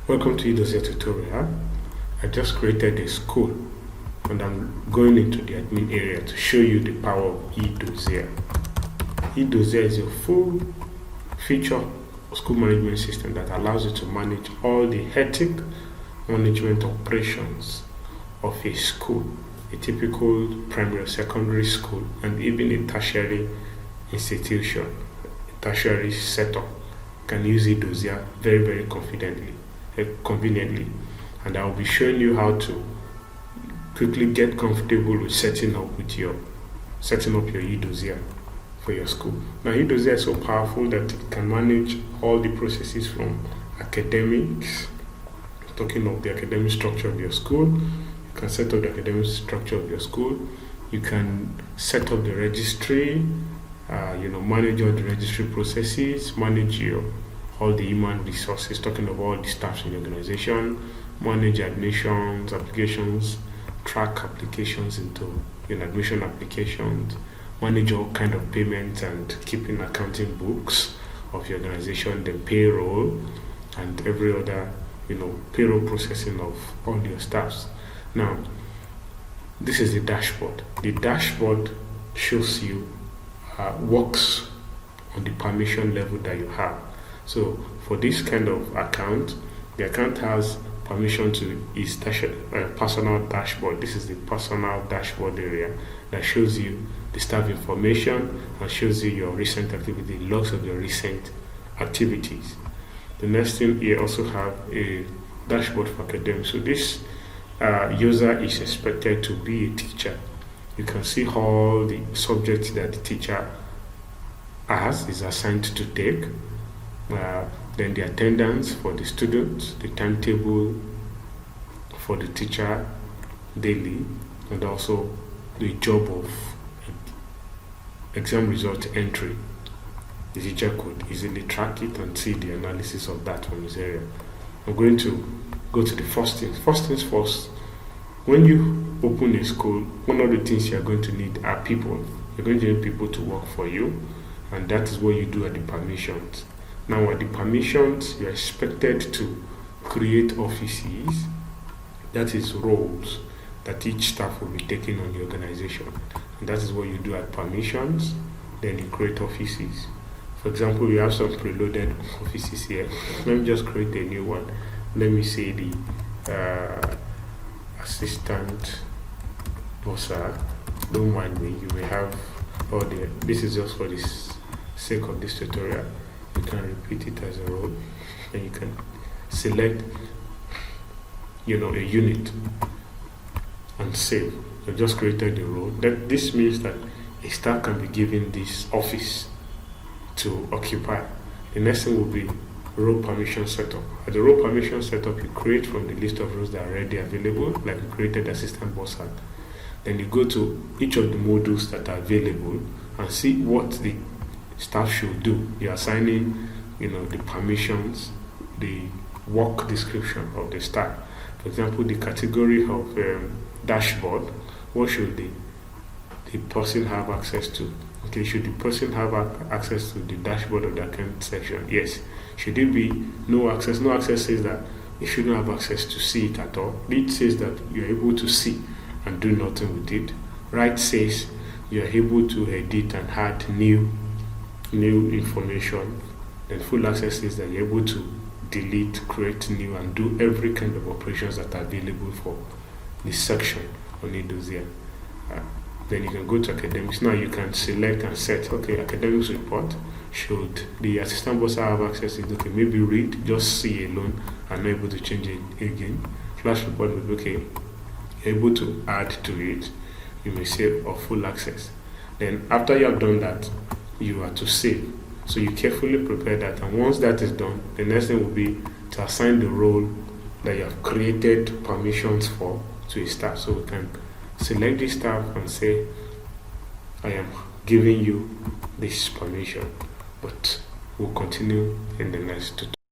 Welcome to Edozzier tutorial. I just created a school and I'm going into the admin area to show you the power of Edozzier. Edozzier is a full feature school management system that allows you to manage all the hectic management operations of a school, a typical primary or secondary school, and even a tertiary institution, a tertiary setup. Can use Edozzier very conveniently, and I will be showing you how to quickly get comfortable with setting up your Edozzier for your school. Now, Edozzier is so powerful that it can manage all the processes from academics, talking of the academic structure of your school. You can set up the academic structure of your school. You can set up the registry, manage all the registry processes, manage all the human resources, talking about all the staff in the organization, manage admissions, applications, track applications into admission applications, manage all kind of payments and keeping accounting books of your organization, the payroll and every other payroll processing of all your staffs. Now, this is the dashboard. The dashboard shows you works on the permission level that you have. So for this kind of account, the account has permission to its personal dashboard. This is the personal dashboard area that shows you the staff information and shows you your recent activity, logs of your recent activities. The next thing, you also have a dashboard for academics. So this user is expected to be a teacher. You can see all the subjects that the teacher is assigned to take. Then the attendance for the students, the timetable for the teacher daily, and also the job of exam result entry. The teacher could easily track it and see the analysis of that from his area. I'm going to go to the first things. First things first, when you open a school, one of the things you're going to need are people. You're going to need people to work for you, and that is what you do at the permissions. Now, at the permissions, you're expected to create offices, that is roles that each staff will be taking on the organization. And that is what you do at permissions. Then you create offices. For example, we have some preloaded offices here. Let me just create a new one. Let me say the assistant bossa. Don't mind me, you may have all the, this is just for the sake of this tutorial. You can repeat it as a role, and you can select a unit and save. You just created the role. This means that a staff can be given this office to occupy. The next thing will be role permission setup. At the role permission setup, you create from the list of roles that are already available, like you created assistant boss. Then you go to each of the modules that are available and see what the staff should do. You're assigning the permissions, the work description of the staff. For example, the category of dashboard, what should the person have access to? Okay, should the person have access to the dashboard of the account section? Yes. Should it be no access? No access says that you shouldn't have access to see it at all. Read says that you're able to see and do nothing with it. Write says you're able to edit and add new information. Then full access is that you're able to delete, create new, and do every kind of operations that are available for this section on Edozzier. Then you can go to academics. Now you can select and set, okay, academics report. Should the assistant boss have access to it? Okay, maybe read, just see alone, and not able to change it again. Flash report will be okay. You're able to add to it. You may say full access. Then after you have done that, you are to save. So you carefully prepare that, and once that is done, the next thing will be to assign the role that you have created permissions for to a staff. So we can select the staff and say, I am giving you this permission, but we'll continue in the next tutorial.